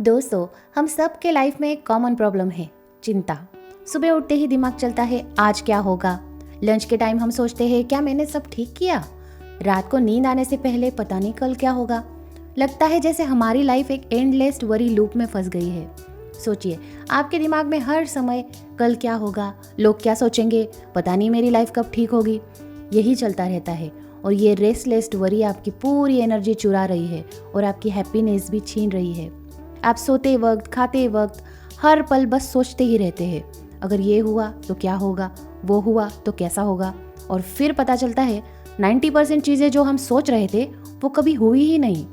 दोस्तों, हम सब के लाइफ में एक कॉमन प्रॉब्लम है, चिंता। सुबह उठते ही दिमाग चलता है आज क्या होगा। लंच के टाइम हम सोचते हैं क्या मैंने सब ठीक किया। रात को नींद आने से पहले पता नहीं कल क्या होगा। लगता है जैसे हमारी लाइफ एक एंडलेस वरी लूप में फंस गई है। सोचिए, आपके दिमाग में हर समय कल क्या होगा, लोग क्या सोचेंगे, पता नहीं मेरी लाइफ कब ठीक होगी, यही चलता रहता है। और ये रेस्टलेस वरी आपकी पूरी एनर्जी चुरा रही है और आपकी हैप्पीनेस भी छीन रही है। आप सोते वक्त, खाते वक्त, हर पल बस सोचते ही रहते हैं, अगर ये हुआ तो क्या होगा, वो हुआ तो कैसा होगा। और फिर पता चलता है 90% चीज़ें जो हम सोच रहे थे वो कभी हुई ही नहीं।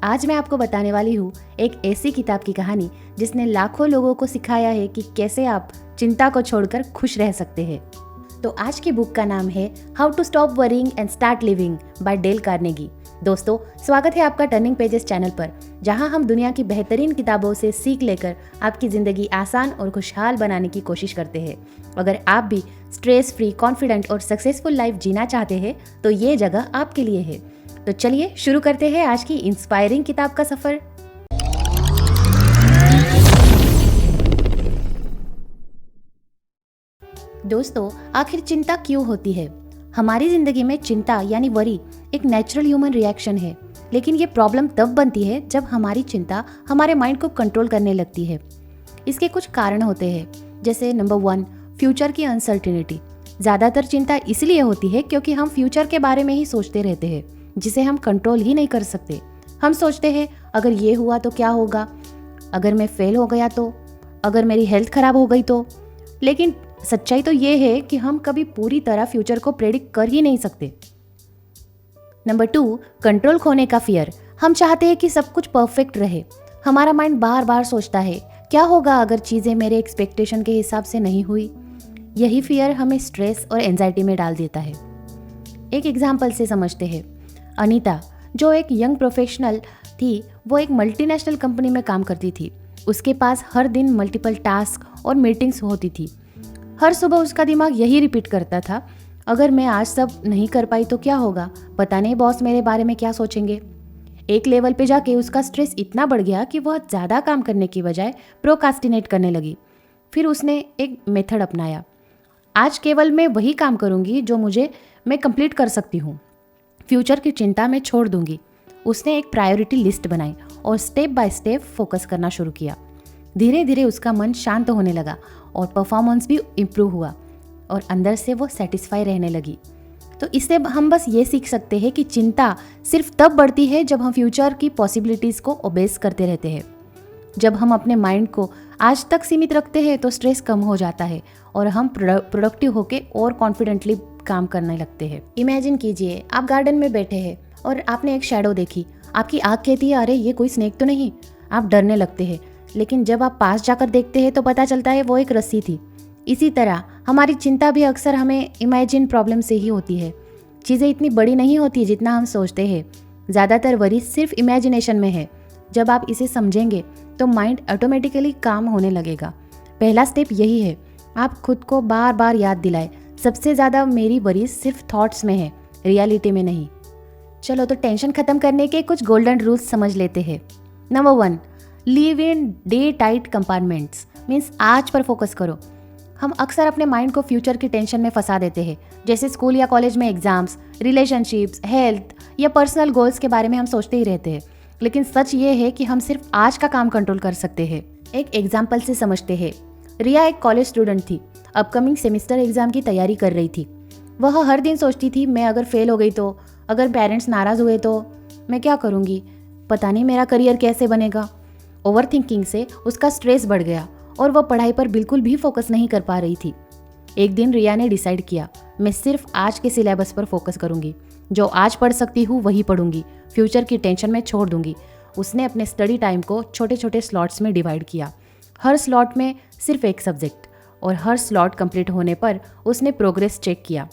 आज मैं आपको बताने वाली हूँ एक ऐसी किताब की कहानी जिसने लाखों लोगों को सिखाया है कि कैसे आप चिंता को छोड़कर खुश रह सकते हैं। तो आज की बुक का नाम है how to stop worrying and start living by Dale Carnegie. दोस्तों, स्वागत है आपका टर्निंग पेजेस चैनल पर, जहां हम दुनिया की बेहतरीन किताबों से सीख लेकर आपकी ज़िंदगी आसान और खुशहाल बनाने की कोशिश करते हैं। अगर आप भी स्ट्रेस फ्री, कॉन्फिडेंट और सक्सेसफुल लाइफ जीना चाहते हैं तो ये जगह आपके लिए है। तो चलिए शुरू करते हैं आज की इंस्पायरिंग किताब का सफ़र। दोस्तों, आखिर चिंता क्यों होती है? हमारी जिंदगी में चिंता यानी वरी एक नेचुरल ह्यूमन रिएक्शन है, लेकिन ये प्रॉब्लम तब बनती है जब हमारी चिंता हमारे माइंड को कंट्रोल करने लगती है। इसके कुछ कारण होते हैं, जैसे नंबर 1, फ्यूचर की अनसर्टेनिटी। ज़्यादातर चिंता इसलिए होती है क्योंकि हम फ्यूचर के बारे में ही सोचते रहते हैं, जिसे हम कंट्रोल ही नहीं कर सकते। हम सोचते हैं अगर ये हुआ तो क्या होगा, अगर मैं फेल हो गया तो, अगर मेरी हेल्थ खराब हो गई तो। लेकिन सच्चाई तो ये है कि हम कभी पूरी तरह फ्यूचर को प्रेडिक्ट कर ही नहीं सकते। नंबर 2, कंट्रोल खोने का फियर। हम चाहते हैं कि सब कुछ परफेक्ट रहे। हमारा माइंड बार बार सोचता है क्या होगा अगर चीज़ें मेरे एक्सपेक्टेशन के हिसाब से नहीं हुई। यही फियर हमें स्ट्रेस और एंजाइटी में डाल देता है। एक एग्जाम्पल से समझते हैं। अनीता, जो एक यंग प्रोफेशनल थी, वो एक मल्टीनेशनल कंपनी में काम करती थी। उसके पास हर दिन मल्टीपल टास्क और मीटिंग्स होती थी। हर सुबह उसका दिमाग यही रिपीट करता था, अगर मैं आज सब नहीं कर पाई तो क्या होगा, पता नहीं बॉस मेरे बारे में क्या सोचेंगे। एक लेवल पे जाके उसका स्ट्रेस इतना बढ़ गया कि वह ज़्यादा काम करने की बजाय प्रोकास्टिनेट करने लगी। फिर उसने एक मेथड अपनाया, आज केवल मैं वही काम करूँगी जो मैं कंप्लीट कर सकती हूँ। फ्यूचर की चिंता मैं छोड़ दूँगी। उसने एक प्रायोरिटी लिस्ट बनाई और स्टेप बाय स्टेप फोकस करना शुरू किया। धीरे धीरे उसका मन शांत होने लगा और परफॉर्मेंस भी इम्प्रूव हुआ और अंदर से वो सेटिस्फाई रहने लगी। तो इससे हम बस ये सीख सकते हैं कि चिंता सिर्फ तब बढ़ती है जब हम फ्यूचर की पॉसिबिलिटीज़ को ओबेस करते रहते हैं। जब हम अपने माइंड को आज तक सीमित रखते हैं तो स्ट्रेस कम हो जाता है और हम प्रोडक्टिव होकर और कॉन्फिडेंटली काम करने लगते हैं। इमेजिन कीजिए, आप गार्डन में बैठे हैं और आपने एक शैडो देखी। आपकी आँख कहती है अरे ये कोई स्नेक तो नहीं। आप डरने लगते हैं, लेकिन जब आप पास जाकर देखते हैं तो पता चलता है वो एक रस्सी थी। इसी तरह हमारी चिंता भी अक्सर हमें इमेजिन प्रॉब्लम से ही होती है। चीज़ें इतनी बड़ी नहीं होती जितना हम सोचते हैं। ज़्यादातर वरी सिर्फ इमेजिनेशन में है। जब आप इसे समझेंगे तो माइंड ऑटोमेटिकली काम होने लगेगा। पहला स्टेप यही है, आप खुद को बार बार याद दिलाएं, सबसे ज़्यादा मेरी वरी सिर्फ थॉट्स में है, रियलिटी में नहीं। चलो तो टेंशन खत्म करने के कुछ गोल्डन रूल्स समझ लेते हैं। Number 1, live in day tight compartments, means आज पर फोकस करो। हम अक्सर अपने माइंड को फ्यूचर की टेंशन में फंसा देते हैं, जैसे स्कूल या कॉलेज में एग्जाम्स, रिलेशनशिप्स, हेल्थ या पर्सनल गोल्स के बारे में हम सोचते ही रहते हैं। लेकिन सच ये है कि हम सिर्फ आज का काम कंट्रोल कर सकते हैं। एक एग्जाम्पल से समझते हैं। रिया एक कॉलेज स्टूडेंट थी, अपकमिंग सेमेस्टर एग्जाम की तैयारी कर रही थी। वह हर दिन सोचती थी मैं अगर फेल हो गई तो, अगर पेरेंट्स नाराज़ हुए तो मैं क्या करूँगी, पता नहीं मेरा करियर कैसे बनेगा। ओवर थिंकिंग से उसका स्ट्रेस बढ़ गया और वह पढ़ाई पर बिल्कुल भी फोकस नहीं कर पा रही थी। एक दिन रिया ने डिसाइड किया, मैं सिर्फ आज के सिलेबस पर फोकस करूंगी, जो आज पढ़ सकती हूँ वही पढ़ूंगी, फ्यूचर की टेंशन में छोड़ दूंगी। उसने अपने स्टडी टाइम को छोटे छोटे स्लॉट्स में डिवाइड किया, हर स्लॉट में सिर्फ एक सब्जेक्ट, और हर स्लॉट कंप्लीट होने पर उसने प्रोग्रेस चेक किया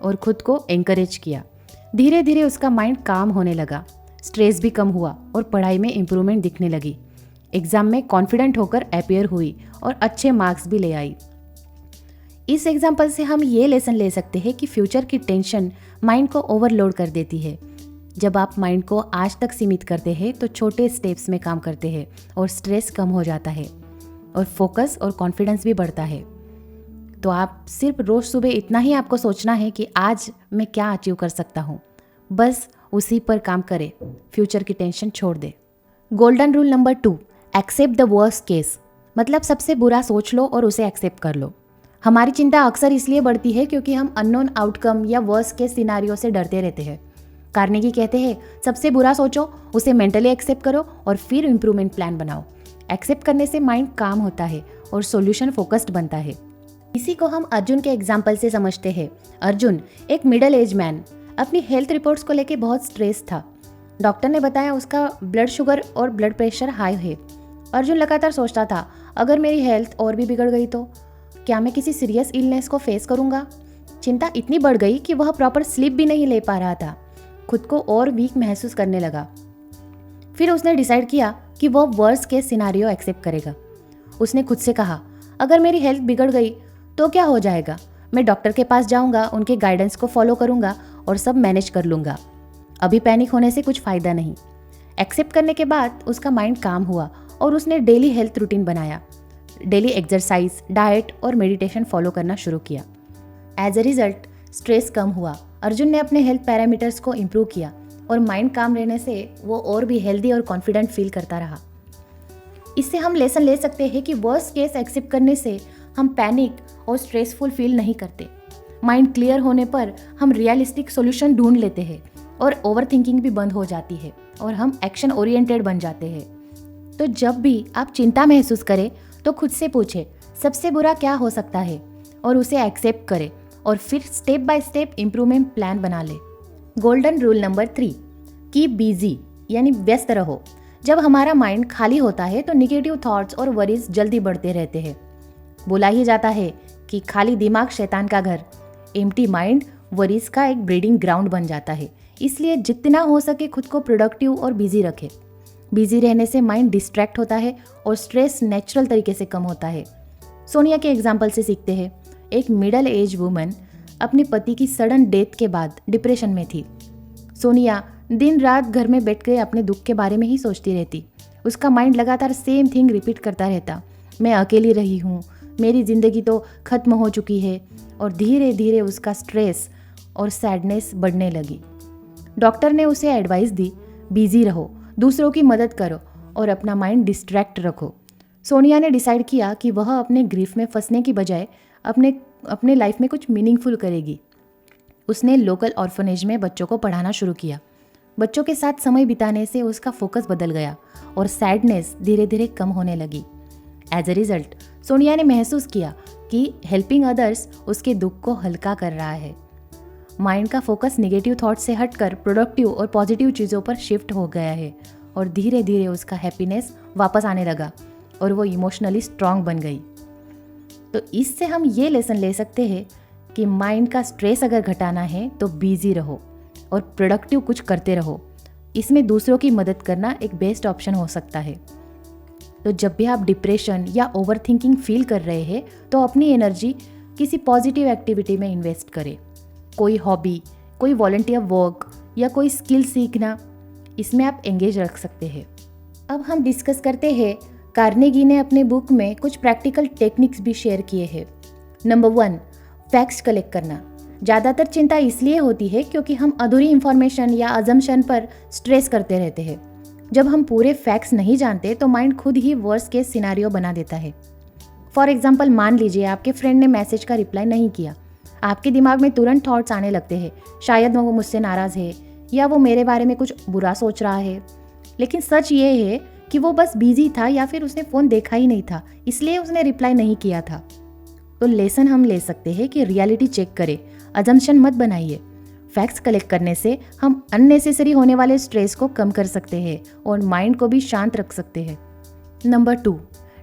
और खुद को एंकरेज किया। धीरे धीरे उसका माइंड काम होने लगा, स्ट्रेस भी कम हुआ और पढ़ाई में इम्प्रूवमेंट दिखने लगी। एग्जाम में कॉन्फिडेंट होकर अपीयर हुई और अच्छे मार्क्स भी ले आई। इस एग्जाम्पल से हम ये लेसन ले सकते हैं कि फ्यूचर की टेंशन माइंड को ओवरलोड कर देती है। जब आप माइंड को आज तक सीमित करते हैं तो छोटे स्टेप्स में काम करते हैं और स्ट्रेस कम हो जाता है और फोकस और कॉन्फिडेंस भी बढ़ता है। तो आप सिर्फ रोज़ सुबह इतना ही आपको सोचना है कि आज मैं क्या अचीव कर सकता हूँ, बस उसी पर काम करें, फ्यूचर की टेंशन छोड़ दे। Golden rule number 2, accept the worst case. मतलब सबसे बुरा सोच लो और उसे एक्सेप्ट कर लो। हमारी चिंता अक्सर इसलिए बढ़ती है क्योंकि हम अननोन आउटकम या वर्स्ट केस सिनारियो से डरते रहते हैं। कार्नेगी कहते हैं, सबसे बुरा सोचो, उसे मेंटली एक्सेप्ट करो और फिर इम्प्रूवमेंट प्लान बनाओ। एक्सेप्ट करने से माइंड काम होता है और सॉल्यूशन फोकस्ड बनता है। इसी को हम अर्जुन के एग्जाम्पल से समझते हैं। अर्जुन एक मिडिल एज मैन, अपनी हेल्थ रिपोर्ट्स को लेकर बहुत स्ट्रेस था। डॉक्टर ने बताया उसका ब्लड शुगर और ब्लड प्रेशर हाई है। अर्जुन लगातार सोचता था, अगर मेरी हेल्थ और भी बिगड़ गई तो क्या मैं किसी सीरियस इलनेस को फेस करूंगा। चिंता इतनी बढ़ गई कि वह प्रॉपर स्लीप भी नहीं ले पा रहा था। खुद को और वीक महसूस करने लगा। फिर उसने डिसाइड किया कि वह वर्स्ट केस सिनारियो एक्सेप्ट करेगा। उसने खुद से कहा, अगर मेरी हेल्थ बिगड़ गई तो क्या हो जाएगा, मैं डॉक्टर के पास जाऊंगा, उनके गाइडेंस को फॉलो करूंगा और सब मैनेज कर लूंगा। अभी पैनिक होने से कुछ फ़ायदा नहीं। एक्सेप्ट करने के बाद उसका माइंड काम हुआ और उसने डेली हेल्थ रूटीन बनाया, डेली एक्सरसाइज, डाइट और मेडिटेशन फॉलो करना शुरू किया। एज अ रिजल्ट स्ट्रेस कम हुआ। अर्जुन ने अपने हेल्थ पैरामीटर्स को इम्प्रूव किया और माइंड काम रहने से वो और भी हेल्दी और कॉन्फिडेंट फील करता रहा। इससे हम लेसन ले सकते हैं कि वर्स्ट केस एक्सेप्ट करने से हम पैनिक और स्ट्रेसफुल फील नहीं करते। माइंड क्लियर होने पर हम रियलिस्टिक सॉल्यूशन ढूंढ लेते हैं और ओवर थिंकिंग भी बंद हो जाती है और हम एक्शन ओरिएंटेड बन जाते हैं। तो जब भी आप चिंता महसूस करें तो खुद से पूछें, सबसे बुरा क्या हो सकता है, और उसे एक्सेप्ट करें और फिर step by step improvement plan बना ले। Golden rule number 3, keep busy, यानी व्यस्त रहो। जब हमारा माइंड खाली होता है तो निगेटिव थॉट्स और वरीज जल्दी बढ़ते रहते हैं। बोला ही जाता है कि खाली दिमाग शैतान का घर। एम्प्टी माइंड वरीज का एक ब्रीडिंग ग्राउंड बन जाता है। इसलिए जितना हो सके खुद को प्रोडक्टिव और बिजी रखें। बिजी रहने से माइंड डिस्ट्रैक्ट होता है और स्ट्रेस नेचुरल तरीके से कम होता है। सोनिया के एग्जाम्पल से सीखते हैं। एक मिडल एज वुमन अपने पति की सडन डेथ के बाद डिप्रेशन में थी। सोनिया दिन रात घर में बैठ के अपने दुख के बारे में ही सोचती रहती। उसका माइंड लगातार सेम थिंग रिपीट करता रहता, मैं अकेली रही हूँ, मेरी ज़िंदगी तो ख़त्म हो चुकी है। और धीरे धीरे उसका स्ट्रेस और सैडनेस बढ़ने लगी। डॉक्टर ने उसे एडवाइस दी, बिजी रहो, दूसरों की मदद करो और अपना माइंड डिस्ट्रैक्ट रखो। सोनिया ने डिसाइड किया कि वह अपने ग्रीफ में फंसने की बजाय अपने लाइफ में कुछ मीनिंगफुल करेगी। उसने लोकल ऑर्फनेज में बच्चों को पढ़ाना शुरू किया। बच्चों के साथ समय बिताने से उसका फोकस बदल गया और सैडनेस धीरे धीरे कम होने लगी। एज अ रिजल्ट सोनिया ने महसूस किया कि हेल्पिंग अदर्स उसके दुख को हल्का कर रहा है। माइंड का फोकस नेगेटिव थॉट से हटकर प्रोडक्टिव और पॉजिटिव चीज़ों पर शिफ्ट हो गया है और धीरे धीरे उसका हैप्पीनेस वापस आने लगा और वो इमोशनली स्ट्रांग बन गई। तो इससे हम ये लेसन ले सकते हैं कि माइंड का स्ट्रेस अगर घटाना है तो बिजी रहो और प्रोडक्टिव कुछ करते रहो। इसमें दूसरों की मदद करना एक बेस्ट ऑप्शन हो सकता है। तो जब भी आप डिप्रेशन या ओवर थिंकिंग फील कर रहे हैं तो अपनी एनर्जी किसी पॉजिटिव एक्टिविटी में इन्वेस्ट करें। कोई हॉबी, कोई वॉलंटियर वर्क या कोई स्किल सीखना, इसमें आप एंगेज रख सकते हैं। अब हम डिस्कस करते हैं, कार्नेगी ने अपने बुक में कुछ प्रैक्टिकल टेक्निक्स भी शेयर किए हैं। नंबर 1, फैक्ट्स कलेक्ट करना। ज़्यादातर चिंता इसलिए होती है क्योंकि हम अधूरी इंफॉर्मेशन या अजम्पशन पर स्ट्रेस करते रहते हैं। जब हम पूरे फैक्ट्स नहीं जानते तो माइंड खुद ही वर्स्ट केस सिनारियो बना देता है। फॉर एग्जाम्पल, मान लीजिए आपके फ्रेंड ने मैसेज का रिप्लाई नहीं किया। आपके दिमाग में तुरंत थॉट्स आने लगते हैं, शायद वो मुझसे नाराज़ है या वो मेरे बारे में कुछ बुरा सोच रहा है। लेकिन सच ये है कि वो बस बिजी था या फिर उसने फ़ोन देखा ही नहीं था, इसलिए उसने रिप्लाई नहीं किया था। तो लेसन हम ले सकते हैं कि रियलिटी चेक करें, अजम्पशन मत बनाइए। फैक्ट्स कलेक्ट करने से हम अननेसेसरी होने वाले स्ट्रेस को कम कर सकते हैं और माइंड को भी शांत रख सकते हैं। नंबर 2,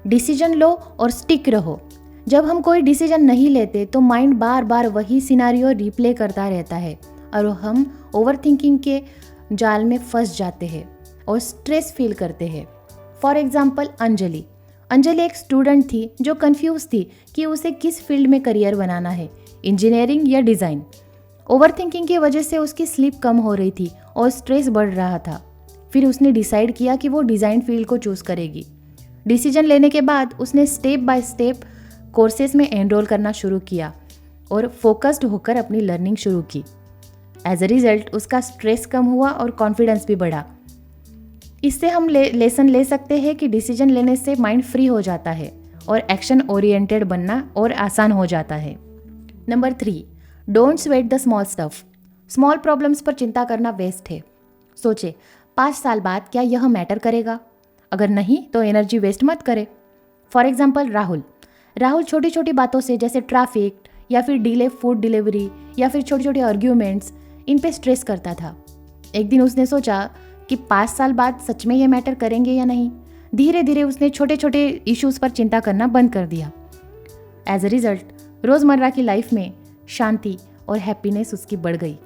डिसीजन लो और स्टिक रहो। जब हम कोई डिसीजन नहीं लेते तो माइंड बार बार वही सिनारियो रिप्ले करता रहता है और हम ओवर थिंकिंग के जाल में फंस जाते हैं और स्ट्रेस फील करते हैं। फॉर एग्जाम्पल, अंजलि एक स्टूडेंट थी जो कंफ्यूज थी कि उसे किस फील्ड में करियर बनाना है, इंजीनियरिंग या डिज़ाइन। ओवरथिंकिंग की वजह से उसकी स्लीप कम हो रही थी और स्ट्रेस बढ़ रहा था। फिर उसने डिसाइड किया कि वो डिज़ाइन फील्ड को चूज़ करेगी। डिसीजन लेने के बाद उसने स्टेप बाय स्टेप कोर्सेज में एनरोल करना शुरू किया और फोकस्ड होकर अपनी लर्निंग शुरू की। एज अ रिजल्ट उसका स्ट्रेस कम हुआ और कॉन्फिडेंस भी बढ़ा। इससे हम लेसन ले सकते हैं कि डिसीजन लेने से माइंड फ्री हो जाता है और एक्शन ओरिएंटेड बनना और आसान हो जाता है। Number 3, don't sweat the small stuff. Small problems पर चिंता करना वेस्ट है। सोचे 5 साल बाद क्या यह मैटर करेगा? अगर नहीं तो एनर्जी वेस्ट मत करें। फॉर एग्जाम्पल राहुल छोटी छोटी बातों से, जैसे ट्रैफिक या फिर डिले फूड डिलीवरी या फिर छोटे छोटे आर्ग्यूमेंट्स, इन पे स्ट्रेस करता था। एक दिन उसने सोचा कि 5 साल बाद सच में ये मैटर करेंगे या नहीं। धीरे धीरे उसने छोटे छोटे इश्यूज पर चिंता करना बंद कर दिया। एज अ रिजल्ट रोज़मर्रा की लाइफ में शांति और हैप्पीनेस उसकी बढ़ गई।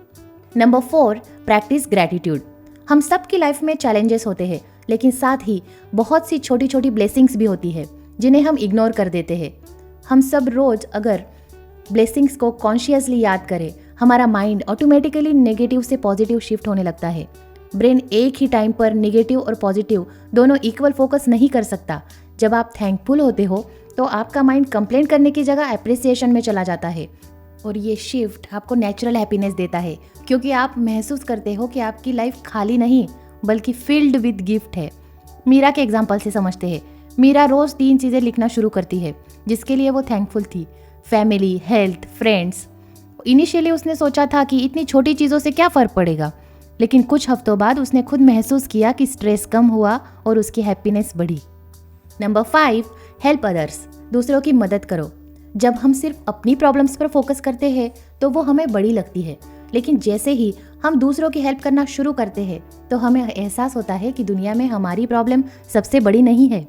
Number 4, practice gratitude. हम सब की लाइफ में चैलेंजेस होते हैं, लेकिन साथ ही बहुत सी छोटी छोटी ब्लेसिंग्स भी होती है जिन्हें हम इग्नोर कर देते हैं। हम सब रोज अगर ब्लेसिंग्स को कॉन्शियसली याद करें, हमारा माइंड ऑटोमेटिकली नेगेटिव से पॉजिटिव शिफ्ट होने लगता है। ब्रेन एक ही टाइम पर नेगेटिव और पॉजिटिव दोनों इक्वल फोकस नहीं कर सकता। जब आप थैंकफुल होते हो तो आपका माइंड कंप्लेंट करने की जगह एप्रिसिएशन में चला जाता है और ये शिफ्ट आपको नेचुरल हैप्पीनेस देता है, क्योंकि आप महसूस करते हो कि आपकी लाइफ खाली नहीं बल्कि फिल्ड विद गिफ्ट है। मीरा के एग्जाम्पल से समझते हैं। मीरा रोज 3 चीज़ें लिखना शुरू करती है जिसके लिए वो थैंकफुल थी। Family, health, friends. इनिशियली उसने सोचा था कि इतनी छोटी चीज़ों से क्या फ़र्क पड़ेगा, लेकिन कुछ हफ्तों बाद उसने खुद महसूस किया कि स्ट्रेस कम हुआ और उसकी हैप्पीनेस बढ़ी। Number 5, help others. दूसरों की मदद करो। जब हम सिर्फ अपनी प्रॉब्लम्स पर फोकस करते हैं तो वो हमें बड़ी लगती है, लेकिन जैसे ही हम दूसरों की हेल्प करना शुरू करते हैं तो हमें एहसास होता है कि दुनिया में हमारी प्रॉब्लम सबसे बड़ी नहीं है।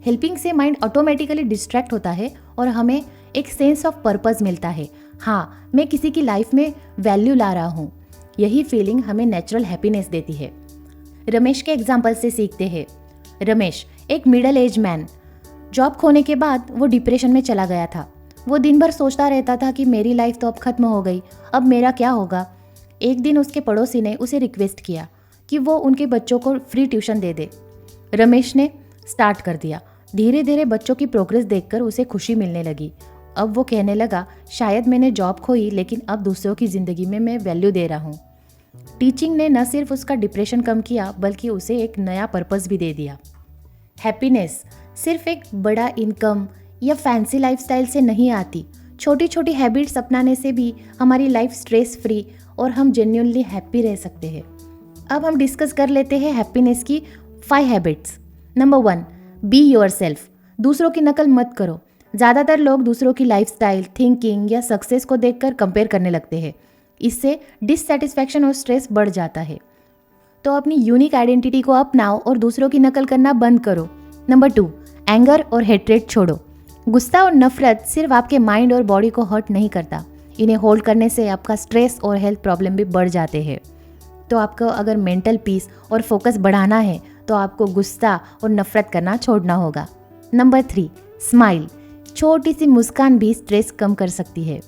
हेल्पिंग से माइंड ऑटोमेटिकली डिस्ट्रैक्ट होता है और हमें एक सेंस ऑफ पर्पस मिलता है। हाँ, मैं किसी की लाइफ में वैल्यू ला रहा हूँ। यही फीलिंग हमें नेचुरल हैप्पीनेस देती है। रमेश के एग्जाम्पल से सीखते हैं। रमेश एक मिडिल एज मैन, जॉब खोने के बाद वो डिप्रेशन में चला गया था। वो दिन भर सोचता रहता था कि मेरी लाइफ तो अब खत्म हो गई, अब मेरा क्या होगा। एक दिन उसके पड़ोसी ने उसे रिक्वेस्ट किया कि वो उनके बच्चों को फ्री ट्यूशन दे दे। रमेश ने स्टार्ट कर दिया। धीरे धीरे बच्चों की प्रोग्रेस देखकर उसे खुशी मिलने लगी। अब वो कहने लगा, शायद मैंने जॉब खोई लेकिन अब दूसरों की ज़िंदगी में मैं वैल्यू दे रहा हूँ। टीचिंग ने न सिर्फ उसका डिप्रेशन कम किया बल्कि उसे एक नया पर्पस भी दे दिया। हैप्पीनेस सिर्फ एक बड़ा इनकम या फैंसी लाइफस्टाइल से नहीं आती। छोटी छोटी हैबिट्स अपनाने से भी हमारी लाइफ स्ट्रेस फ्री और हम जेन्युइनली हैप्पी रह सकते हैं। अब हम डिस्कस कर लेते हैं हैप्पीनेस की 5 हैबिट्स। Number 1, be yourself. दूसरों की नकल मत करो। ज़्यादातर लोग दूसरों की लाइफस्टाइल, थिंकिंग या सक्सेस को देखकर कंपेयर करने लगते हैं। इससे डिससैटिस्फैक्शन और स्ट्रेस बढ़ जाता है। तो अपनी यूनिक आइडेंटिटी को अपनाओ और दूसरों की नकल करना बंद करो। नंबर 2, एंगर और हेट्रेट छोड़ो। गुस्सा और नफरत सिर्फ आपके माइंड और बॉडी को हर्ट नहीं करता। इन्हें होल्ड करने से आपका स्ट्रेस और हेल्थ प्रॉब्लम भी बढ़ जाते हैं। तो आपको अगर मेंटल पीस और फोकस बढ़ाना है तो आपको गुस्सा और नफरत करना छोड़ना होगा। Number 3, smile. छोटी सी मुस्कान भी स्ट्रेस कम कर सकती है,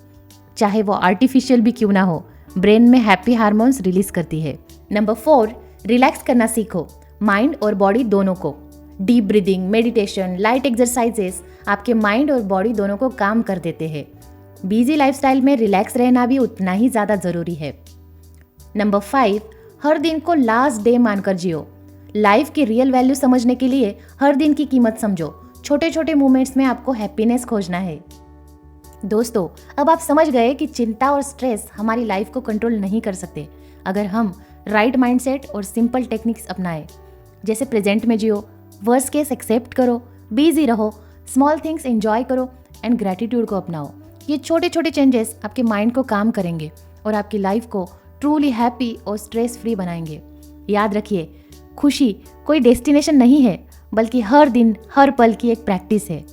चाहे वो आर्टिफिशियल भी क्यों ना हो। ब्रेन में हैप्पी हार्मोन्स रिलीज करती है। नंबर 4, रिलैक्स करना सीखो, माइंड और बॉडी दोनों को। Deep breathing, meditation, light exercises आपके माइंड और बॉडी दोनों को काम कर देते हैं। बिजी लाइफस्टाइल में रिलैक्स रहना भी उतना ही ज़्यादा ज़रूरी है। नंबर 5, हर दिन को लास्ट डे मानकर जियो। लाइफ की रियल वैल्यू समझने के लिए हर दिन की कीमत समझो। छोटे छोटे मोमेंट्स में आपको हैप्पीनेस खोजना है। दोस्तों, अब आप समझ गए कि चिंता और स्ट्रेस हमारी लाइफ को कंट्रोल नहीं कर सकते अगर हम राइट माइंडसेट और सिंपल टेक्निक्स अपनाएं। जैसे प्रेजेंट में जियो, वर्स्ट केस एक्सेप्ट करो, बिजी रहो, स्मॉल थिंग्स एंजॉय करो एंड ग्रैटिट्यूड को अपनाओ। ये छोटे छोटे चेंजेस आपके माइंड को काम करेंगे और आपकी लाइफ को ट्रूली हैप्पी और स्ट्रेस फ्री बनाएंगे। याद रखिए, खुशी कोई डेस्टिनेशन नहीं है बल्कि हर दिन हर पल की एक प्रैक्टिस है।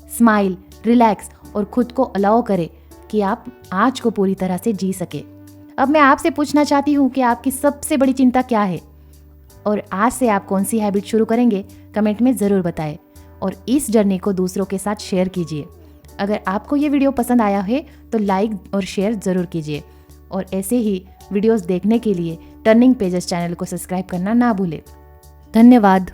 स्माइल, रिलैक्स और खुद को अलाउ करें कि आप आज को पूरी तरह से जी सके। अब मैं आपसे पूछना चाहती हूँ कि आपकी सबसे बड़ी चिंता क्या है और आज से आप कौन सी हैबिट शुरू करेंगे, कमेंट में ज़रूर बताएं और इस जर्नी को दूसरों के साथ शेयर कीजिए। अगर आपको ये वीडियो पसंद आया है तो लाइक और शेयर ज़रूर कीजिए और ऐसे ही वीडियोस देखने के लिए टर्निंग पेजेस चैनल को सब्सक्राइब करना ना भूलें। धन्यवाद।